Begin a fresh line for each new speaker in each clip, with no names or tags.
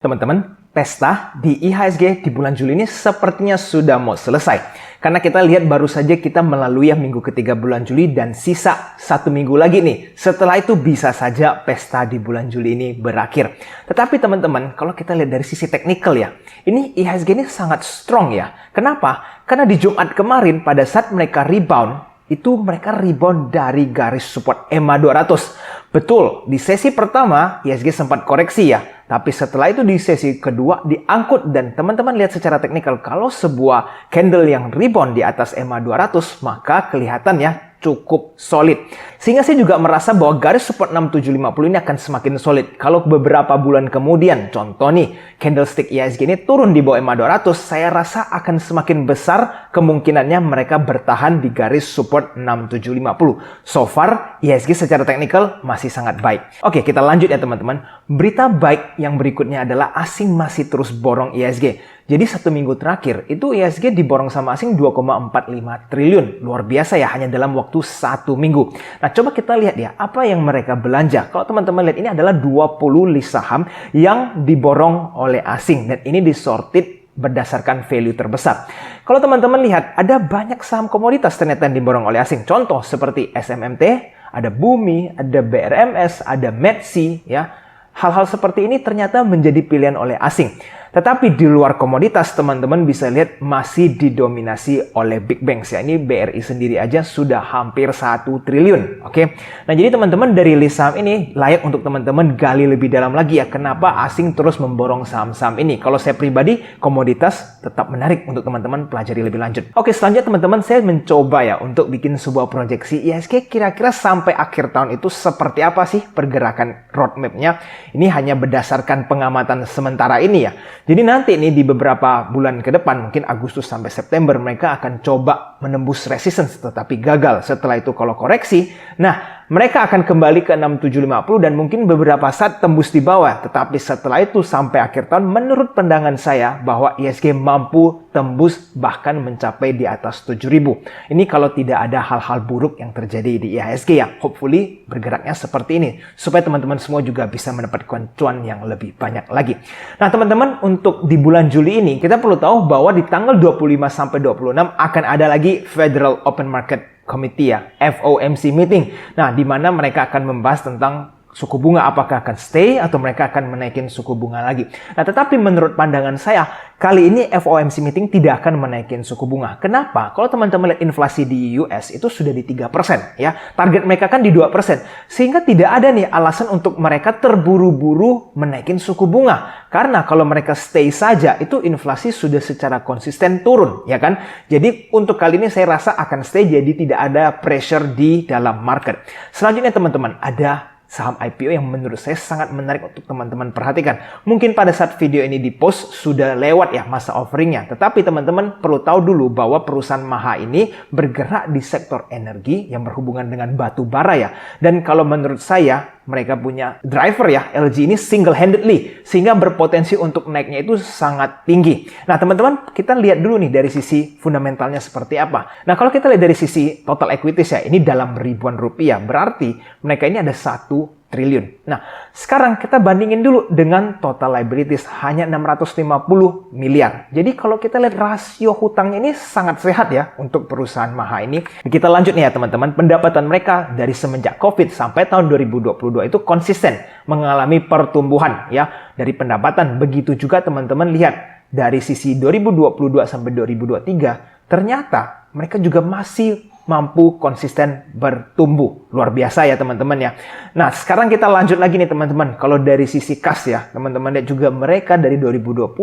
Teman-teman, pesta di IHSG di bulan Juli ini sepertinya sudah mau selesai. Karena kita lihat baru saja kita melalui minggu ketiga bulan Juli dan sisa 1 minggu lagi nih. Setelah itu bisa saja pesta di bulan Juli ini berakhir. Tetapi teman-teman, kalau kita lihat dari sisi teknikal ya, ini IHSG ini sangat strong ya. Kenapa? Karena di Jumat kemarin pada saat mereka rebound, itu mereka rebound dari garis support EMA 200. Betul, di sesi pertama IHSG sempat koreksi ya. Tapi setelah itu di sesi kedua diangkut dan teman-teman lihat secara teknikal kalau sebuah candle yang rebound di atas EMA 200 maka kelihatan ya cukup solid. Sehingga saya juga merasa bahwa garis support 6750 ini akan semakin solid. Kalau beberapa bulan kemudian, contoh nih, candlestick IHSG ini turun di bawah EMA 200, saya rasa akan semakin besar kemungkinannya mereka bertahan di garis support 6750. So far, IHSG secara teknikal masih sangat baik. Oke, kita lanjut ya teman-teman. Berita baik yang berikutnya adalah asing masih terus borong IHSG. Jadi 1 minggu terakhir itu IHSG diborong sama asing 2,45 triliun. Luar biasa ya, hanya dalam waktu 1 minggu. Nah, coba kita lihat ya, apa yang mereka belanja. Kalau teman-teman lihat, ini adalah 20 list saham yang diborong oleh asing. Dan ini disorted berdasarkan value terbesar. Kalau teman-teman lihat, ada banyak saham komoditas ternyata yang diborong oleh asing. Contoh seperti SMMT, ada Bumi, ada BRMS, ada Metsi, ya. Hal-hal seperti ini ternyata menjadi pilihan oleh asing. Tetapi di luar komoditas, teman-teman bisa lihat masih didominasi oleh big banks. Ya, ini BRI sendiri aja sudah hampir 1 triliun. Oke. Nah, jadi teman-teman dari list saham ini layak untuk teman-teman gali lebih dalam lagi ya. Kenapa asing terus memborong saham-saham ini? Kalau saya pribadi, komoditas tetap menarik untuk teman-teman pelajari lebih lanjut. Oke, selanjutnya teman-teman saya mencoba ya untuk bikin sebuah proyeksi IHSG kira-kira sampai akhir tahun itu seperti apa sih pergerakan roadmap-nya. Ini hanya berdasarkan pengamatan sementara ini ya. Jadi nanti nih di beberapa bulan ke depan, mungkin Agustus sampai September, mereka akan coba menembus resistance tetapi gagal. Setelah itu kalau koreksi, nah mereka akan kembali ke 6750 dan mungkin beberapa saat tembus di bawah. Tetapi setelah itu sampai akhir tahun, menurut pandangan saya bahwa IHSG mampu tembus bahkan mencapai di atas 7000. Ini kalau tidak ada hal-hal buruk yang terjadi di IHSG ya. Hopefully bergeraknya seperti ini. Supaya teman-teman semua juga bisa mendapatkan cuan yang lebih banyak lagi. Nah teman-teman, untuk di bulan Juli ini, kita perlu tahu bahwa di tanggal 25 sampai 26 akan ada lagi Federal Open Market Committee ya, FOMC meeting. Nah, di mana mereka akan membahas tentang suku bunga, apakah akan stay atau mereka akan menaikin suku bunga lagi. Nah, tetapi menurut pandangan saya, kali ini FOMC meeting tidak akan menaikin suku bunga. Kenapa? Kalau teman-teman lihat inflasi di US itu sudah di 3% ya. Target mereka kan di 2%. Sehingga tidak ada nih alasan untuk mereka terburu-buru menaikin suku bunga. Karena kalau mereka stay saja, itu inflasi sudah secara konsisten turun, ya kan? Jadi untuk kali ini saya rasa akan stay, jadi tidak ada pressure di dalam market. Selanjutnya teman-teman, ada saham IPO yang menurut saya sangat menarik untuk teman-teman perhatikan. Mungkin pada saat video ini di-post sudah lewat ya masa offeringnya. Tetapi teman-teman perlu tahu dulu bahwa perusahaan Maha ini bergerak di sektor energi yang berhubungan dengan batu bara ya. Dan kalau menurut saya, mereka punya driver ya, LG ini single-handedly. Sehingga berpotensi untuk naiknya itu sangat tinggi. Nah teman-teman, kita lihat dulu nih dari sisi fundamentalnya seperti apa. Nah kalau kita lihat dari sisi total equities ya, ini dalam ribuan rupiah. Berarti mereka ini ada 1 triliun. Nah, sekarang kita bandingin dulu dengan total liabilities hanya 650 miliar. Jadi kalau kita lihat rasio hutangnya ini sangat sehat ya untuk perusahaan Maha ini. Kita lanjut nih ya teman-teman. Pendapatan mereka dari semenjak COVID sampai tahun 2022 itu konsisten mengalami pertumbuhan ya dari pendapatan. Begitu juga teman-teman lihat dari sisi 2022 sampai 2023 ternyata mereka juga masih mampu konsisten bertumbuh. Luar biasa ya teman-teman ya. Nah sekarang kita lanjut lagi nih teman-teman. Kalau dari sisi kas ya teman-teman lihat juga mereka dari 2020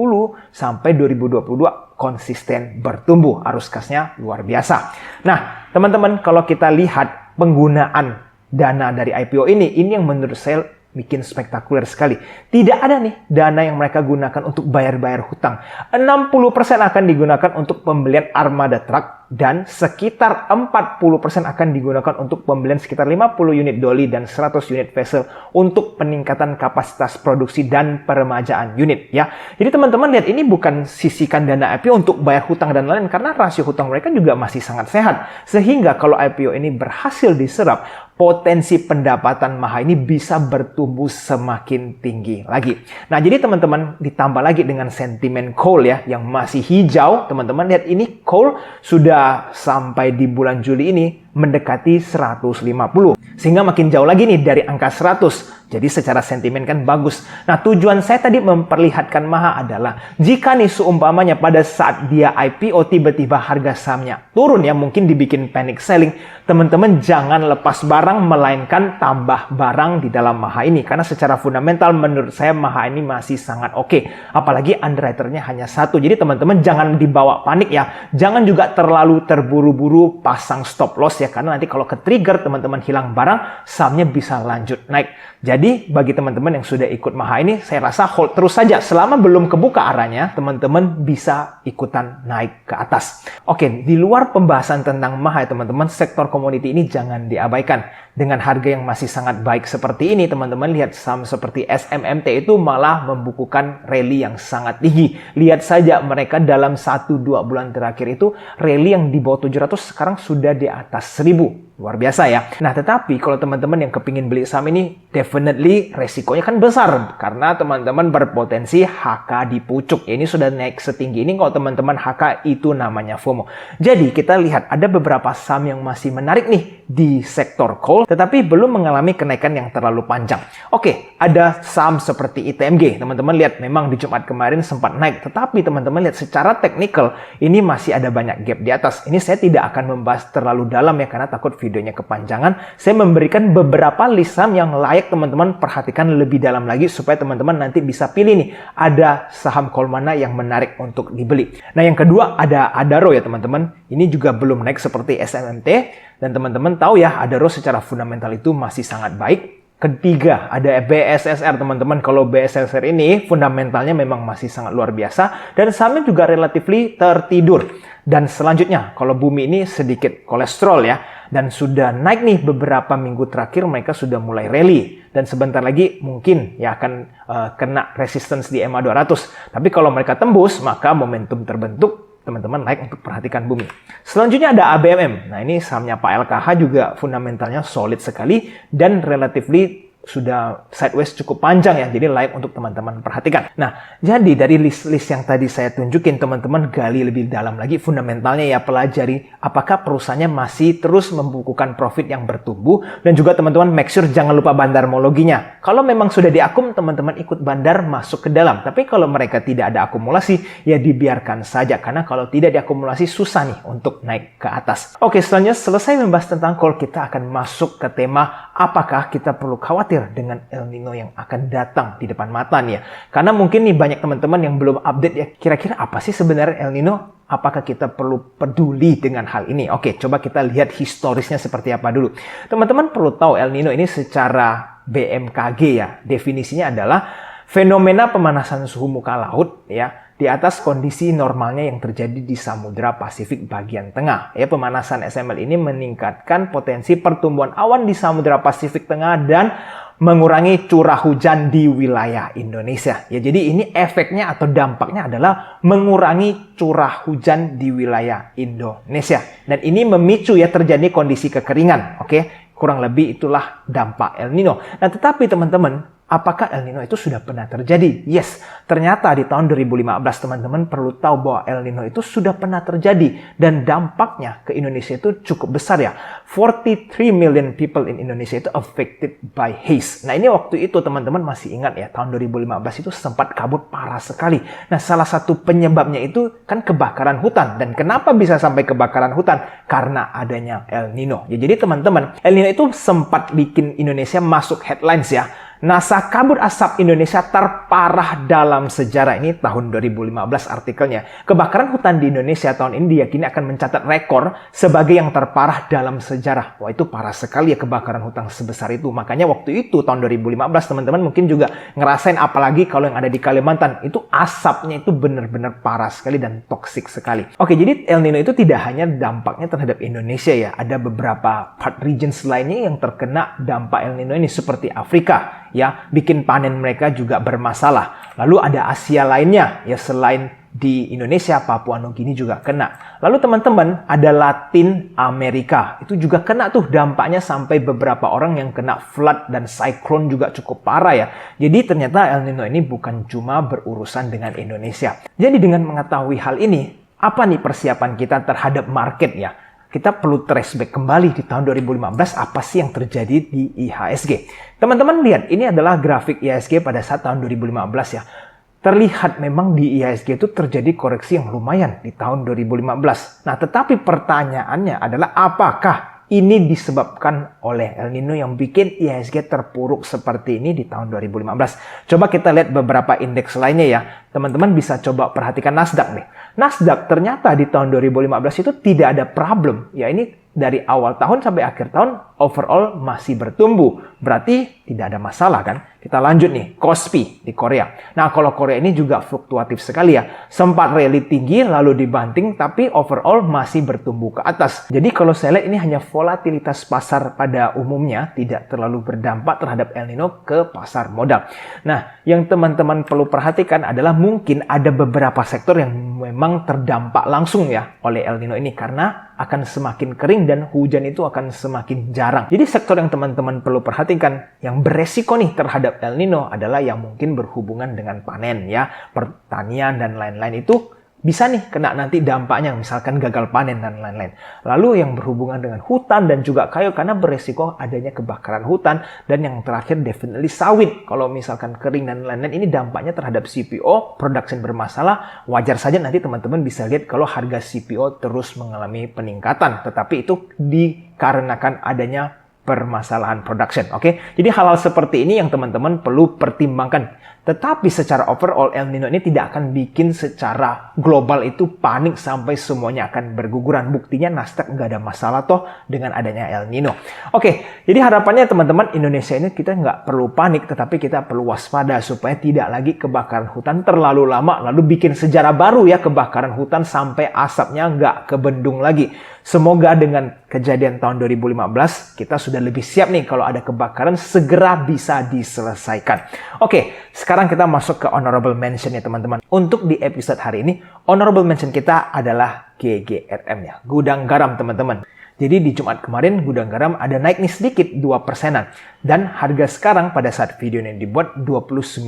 sampai 2022 konsisten bertumbuh. Arus kasnya luar biasa. Nah teman-teman, kalau kita lihat penggunaan dana dari IPO ini yang menurut saya bikin spektakuler sekali. Tidak ada nih dana yang mereka gunakan untuk bayar-bayar hutang. 60% akan digunakan untuk pembelian armada truk dan sekitar 40% akan digunakan untuk pembelian sekitar 50 unit dolly dan 100 unit vessel untuk peningkatan kapasitas produksi dan peremajaan unit ya. Jadi teman-teman lihat, ini bukan sisihkan dana IPO untuk bayar hutang dan lain-lain karena rasio hutang mereka juga masih sangat sehat. Sehingga kalau IPO ini berhasil diserap, potensi pendapatan Maha ini bisa bertumbuh semakin tinggi lagi. Nah, jadi teman-teman ditambah lagi dengan sentimen coal ya yang masih hijau. Teman-teman lihat ini coal sudah sampai di bulan Juli ini mendekati 150. Sehingga makin jauh lagi nih dari angka 100. Jadi secara sentimen kan bagus. Nah, tujuan saya tadi memperlihatkan Maha adalah jika nih seumpamanya pada saat dia IPO tiba-tiba harga sahamnya turun ya, mungkin dibikin panic selling, teman-teman jangan lepas barang melainkan tambah barang di dalam Maha ini. Karena secara fundamental menurut saya Maha ini masih sangat oke. Apalagi underwriternya hanya satu. Jadi teman-teman jangan dibawa panik ya. Jangan juga terlalu terburu-buru pasang stop loss ya. Karena nanti kalau ke-trigger teman-teman hilang barang, sahamnya bisa lanjut naik. Jadi bagi teman-teman yang sudah ikut Maha ini, saya rasa hold terus saja. Selama belum kebuka arahnya, teman-teman bisa ikutan naik ke atas. Oke, di luar pembahasan tentang Maha ya teman-teman, sektor komoditi ini jangan diabaikan. Dengan harga yang masih sangat baik seperti ini, teman-teman lihat saham seperti SMMT itu malah membukukan rally yang sangat tinggi. Lihat saja mereka dalam 1-2 bulan terakhir itu rally yang di bawah 700 sekarang sudah di atas 1000. Luar biasa ya. Nah, tetapi kalau teman-teman yang kepingin beli saham ini, definitely resikonya kan besar. Karena teman-teman berpotensi HK di pucuk. Ini sudah naik setinggi ini, kalau teman-teman HK itu namanya FOMO. Jadi, kita lihat ada beberapa saham yang masih menarik nih di sektor coal, tetapi belum mengalami kenaikan yang terlalu panjang. Oke, ada saham seperti ITMG. Teman-teman lihat, memang di Jumat kemarin sempat naik. Tetapi teman-teman lihat secara teknikal, ini masih ada banyak gap di atas. Ini saya tidak akan membahas terlalu dalam ya, karena takut videonya kepanjangan. Saya memberikan beberapa list saham yang layak teman-teman perhatikan lebih dalam lagi supaya teman-teman nanti bisa pilih nih ada saham coal mana yang menarik untuk dibeli. Nah, yang kedua ada Adaro ya teman-teman. Ini juga belum naik seperti SMMT dan teman-teman tahu ya Adaro secara fundamental itu masih sangat baik. Ketiga, ada BSSR teman-teman. Kalau BSSR ini fundamentalnya memang masih sangat luar biasa dan sahamnya juga relatively tertidur. Dan selanjutnya, kalau Bumi ini sedikit kolesterol ya, dan sudah naik nih beberapa minggu terakhir mereka sudah mulai rally dan sebentar lagi mungkin ya akan kena resistance di EMA 200. Tapi kalau mereka tembus, maka momentum terbentuk. Teman-teman like untuk perhatikan Bumi. Selanjutnya ada ABMM. Nah, ini sahamnya Pak LKH juga fundamentalnya solid sekali dan relatively sudah sideways cukup panjang ya, jadi layak untuk teman-teman perhatikan. Nah, jadi dari list-list yang tadi saya tunjukin, teman-teman gali lebih dalam lagi fundamentalnya ya, pelajari apakah perusahaannya masih terus membukukan profit yang bertumbuh, dan juga teman-teman make sure jangan lupa bandarmologinya. Kalau memang sudah diakum, teman-teman ikut bandar masuk ke dalam. Tapi kalau mereka tidak ada akumulasi, ya dibiarkan saja, karena kalau tidak diakumulasi susah nih untuk naik ke atas. Oke, selanjutnya selesai membahas tentang coal, kita akan masuk ke tema apakah kita perlu khawatir dengan El Nino yang akan datang di depan mata nih ya. Karena mungkin nih banyak teman-teman yang belum update ya, kira-kira apa sih sebenarnya El Nino? Apakah kita perlu peduli dengan hal ini? Oke, coba kita lihat historisnya seperti apa dulu. Teman-teman perlu tahu El Nino ini secara BMKG ya, definisinya adalah fenomena pemanasan suhu muka laut ya, di atas kondisi normalnya yang terjadi di Samudra Pasifik bagian tengah. Ya, pemanasan SML ini meningkatkan potensi pertumbuhan awan di Samudra Pasifik Tengah dan mengurangi curah hujan di wilayah Indonesia. Ya, jadi ini efeknya atau dampaknya adalah mengurangi curah hujan di wilayah Indonesia. Dan ini memicu ya terjadi kondisi kekeringan. Oke, kurang lebih itulah dampak El Nino. Nah, tetapi teman-teman, apakah El Nino itu sudah pernah terjadi? Yes, ternyata di tahun 2015 teman-teman perlu tahu bahwa El Nino itu sudah pernah terjadi dan dampaknya ke Indonesia itu cukup besar ya. 43 million people in Indonesia itu affected by haze. Nah, ini waktu itu teman-teman masih ingat ya, tahun 2015 itu sempat kabut parah sekali. Nah, salah satu penyebabnya itu kan kebakaran hutan. Dan kenapa bisa sampai kebakaran hutan? Karena adanya El Nino. Ya, jadi teman-teman, El Nino itu sempat bikin Indonesia masuk headlines ya. NASA kabut asap Indonesia terparah dalam sejarah. Ini tahun 2015 artikelnya. Kebakaran hutan di Indonesia tahun ini diyakini akan mencatat rekor sebagai yang terparah dalam sejarah. Wah, itu parah sekali ya kebakaran hutan sebesar itu. Makanya waktu itu tahun 2015 teman-teman mungkin juga ngerasain, apalagi kalau yang ada di Kalimantan. Itu asapnya itu benar-benar parah sekali dan toksik sekali. Oke, jadi El Nino itu tidak hanya dampaknya terhadap Indonesia ya. Ada beberapa part regions lainnya yang terkena dampak El Nino ini seperti Afrika. Ya, bikin panen mereka juga bermasalah. Lalu ada Asia lainnya, ya selain Di Indonesia, Papua Nugini juga kena. Lalu teman-teman, ada Latin Amerika. Itu juga kena tuh dampaknya sampai beberapa orang yang kena flood dan cyclone juga cukup parah ya. Jadi ternyata El Nino ini bukan cuma berurusan dengan Indonesia. Jadi dengan mengetahui hal ini, apa nih persiapan kita terhadap market ya? Kita perlu trace back kembali di tahun 2015 apa sih yang terjadi di IHSG. Teman-teman lihat, ini adalah grafik IHSG pada saat tahun 2015 ya. Terlihat memang di IHSG itu terjadi koreksi yang lumayan di tahun 2015. Nah, tetapi pertanyaannya adalah apakah ini disebabkan oleh El Nino yang bikin IHSG terpuruk seperti ini di tahun 2015. Coba kita lihat beberapa indeks lainnya ya. Teman-teman bisa coba perhatikan Nasdaq nih. Nasdaq ternyata di tahun 2015 itu tidak ada problem. Ya ini dari awal tahun sampai akhir tahun overall masih bertumbuh. Berarti tidak ada masalah kan? Kita lanjut nih, Kospi di Korea. Nah, kalau Korea ini juga fluktuatif sekali ya. Sempat rally tinggi lalu dibanting tapi overall masih bertumbuh ke atas. Jadi kalau saya lihat ini hanya volatilitas pasar pada umumnya, tidak terlalu berdampak terhadap El Nino ke pasar modal. Nah, yang teman-teman perlu perhatikan adalah mungkin ada beberapa sektor yang memang terdampak langsung ya oleh El Nino ini karena akan semakin kering dan hujan itu akan semakin jarang. Jadi sektor yang teman-teman perlu perhatikan yang beresiko nih terhadap El Nino adalah yang mungkin berhubungan dengan panen ya, pertanian dan lain-lain itu bisa nih kena nanti dampaknya, misalkan gagal panen dan lain-lain. Lalu yang berhubungan dengan hutan dan juga kayu karena beresiko adanya kebakaran hutan. Dan yang terakhir definitely sawit. Kalau misalkan kering dan lain-lain ini dampaknya terhadap CPO, production bermasalah. Wajar saja nanti teman-teman bisa lihat kalau harga CPO terus mengalami peningkatan. Tetapi itu dikarenakan adanya permasalahan production. Oke, jadi hal-hal seperti ini yang teman-teman perlu pertimbangkan. Tetapi secara overall El Nino ini tidak akan bikin secara global itu panik sampai semuanya akan berguguran. Buktinya Nasdaq nggak ada masalah toh dengan adanya El Nino. Oke, jadi harapannya teman-teman Indonesia ini kita nggak perlu panik, tetapi kita perlu waspada supaya tidak lagi kebakaran hutan terlalu lama lalu bikin sejarah baru ya kebakaran hutan sampai asapnya nggak kebendung lagi. Semoga dengan kejadian tahun 2015 kita sudah lebih siap nih kalau ada kebakaran segera bisa diselesaikan. Oke, sekarang kita masuk ke honorable mention ya teman-teman. Untuk di episode hari ini, honorable mention kita adalah GGRM ya, gudang garam teman-teman. Jadi di Jumat kemarin gudang garam ada naik nih sedikit 2%-an. Dan harga sekarang pada saat video ini dibuat 29.000.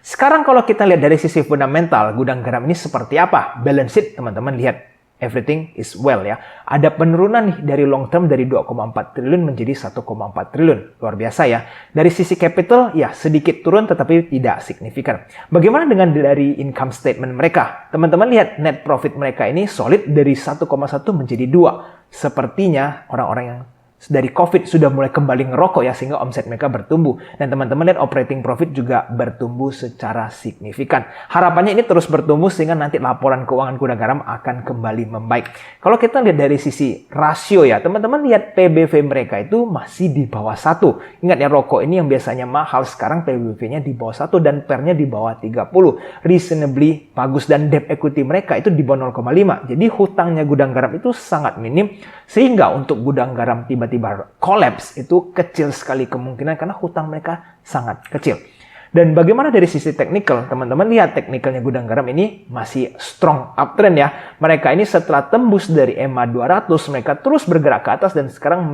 Sekarang kalau kita lihat dari sisi fundamental, gudang garam ini seperti apa? Balance sheet teman-teman lihat. Everything is well ya. Ada penurunan nih dari long term dari 2,4 triliun menjadi 1,4 triliun. Luar biasa ya. Dari sisi capital ya sedikit turun tetapi tidak signifikan. Bagaimana dengan dari income statement mereka? Teman-teman lihat net profit mereka ini solid dari 1,1 menjadi 2. Sepertinya orang-orang yang dari COVID sudah mulai kembali ngerokok ya sehingga omset mereka bertumbuh. Dan teman-teman lihat operating profit juga bertumbuh secara signifikan. Harapannya ini terus bertumbuh sehingga nanti laporan keuangan gudang garam akan kembali membaik. Kalau kita lihat dari sisi rasio ya, teman-teman lihat PBV mereka itu masih di bawah 1. Ingat ya rokok ini yang biasanya mahal sekarang PBV-nya di bawah 1 dan PER-nya di bawah 30. Reasonably bagus dan debt equity mereka itu di bawah 0,5. Jadi hutangnya gudang garam itu sangat minim sehingga untuk gudang garam tiba-tiba collapse itu kecil sekali kemungkinan karena hutang mereka sangat kecil. Dan bagaimana dari sisi teknikal? Teman-teman lihat teknikalnya gudang garam ini masih strong uptrend ya. Mereka ini setelah tembus dari EMA 200 mereka terus bergerak ke atas dan sekarang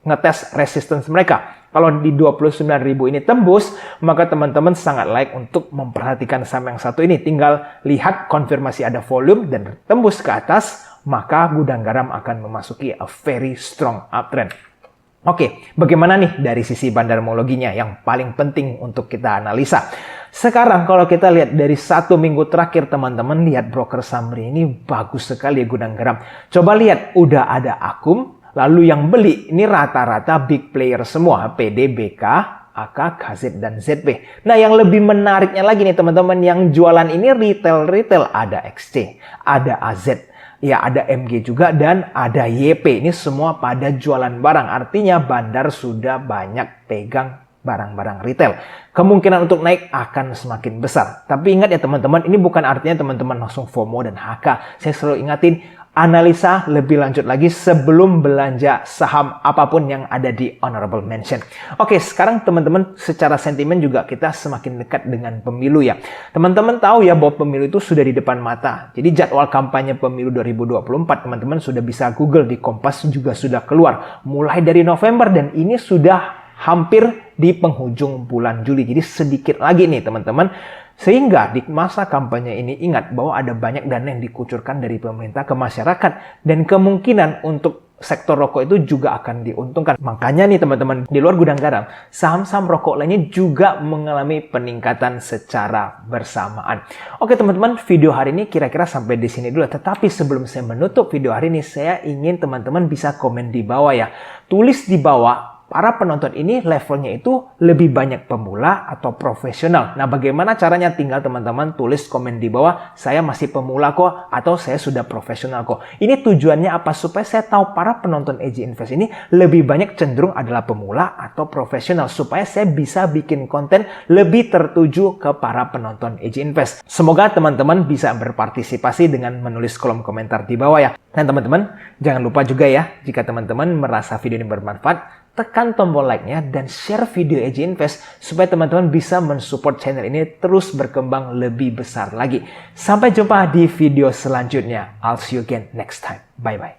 ngetes resistance mereka. Kalau di 29.000 ini tembus, maka teman-teman sangat like untuk memperhatikan saham yang satu ini. Tinggal lihat konfirmasi ada volume dan tembus ke atas, maka gudang garam akan memasuki a very strong uptrend. Oke, bagaimana nih dari sisi bandarmologinya yang paling penting untuk kita analisa? Sekarang kalau kita lihat dari 1 minggu terakhir teman-teman lihat broker summary ini bagus sekali ya gudang garam. Coba lihat udah ada akum. Lalu yang beli ini rata-rata big player semua, PD, BK, AK, KZ, dan ZP. Nah yang lebih menariknya lagi nih teman-teman, yang jualan ini retail, ada XC, ada AZ, ya ada MG juga, dan ada YP. Ini semua pada jualan barang, artinya bandar sudah banyak pegang barang-barang retail. Kemungkinan untuk naik akan semakin besar. Tapi ingat ya teman-teman, ini bukan artinya teman-teman langsung FOMO dan HK. Saya selalu ingatin, analisa lebih lanjut lagi sebelum belanja saham apapun yang ada di honorable mention. Oke, sekarang teman-teman secara sentimen juga kita semakin dekat dengan pemilu ya. Teman-teman tahu ya bahwa pemilu itu sudah di depan mata. Jadi jadwal kampanye pemilu 2024 teman-teman sudah bisa Google, di Kompas juga sudah keluar. Mulai dari November dan ini sudah hampir di penghujung bulan Juli. Jadi sedikit lagi nih teman-teman. Sehingga di masa kampanye ini ingat bahwa ada banyak dana yang dikucurkan dari pemerintah ke masyarakat. Dan kemungkinan untuk sektor rokok itu juga akan diuntungkan. Makanya nih teman-teman, di luar gudang garam, saham-saham rokok lainnya juga mengalami peningkatan secara bersamaan. Oke teman-teman, video hari ini kira-kira sampai di sini dulu. Tetapi sebelum saya menutup video hari ini, saya ingin teman-teman bisa komen di bawah ya. Tulis di bawah, para penonton ini levelnya itu lebih banyak pemula atau profesional. Nah, bagaimana caranya? Tinggal teman-teman tulis komen di bawah, saya masih pemula kok, atau saya sudah profesional kok. Ini tujuannya apa? Supaya saya tahu para penonton EJ Invest ini lebih banyak cenderung adalah pemula atau profesional. Supaya saya bisa bikin konten lebih tertuju ke para penonton EJ Invest. Semoga teman-teman bisa berpartisipasi dengan menulis kolom komentar di bawah ya. Dan teman-teman, jangan lupa juga ya, jika teman-teman merasa video ini bermanfaat, tekan tombol like-nya dan share video EJ Invest supaya teman-teman bisa mensupport channel ini terus berkembang lebih besar lagi. Sampai jumpa di video selanjutnya. I'll see you again next time. Bye-bye.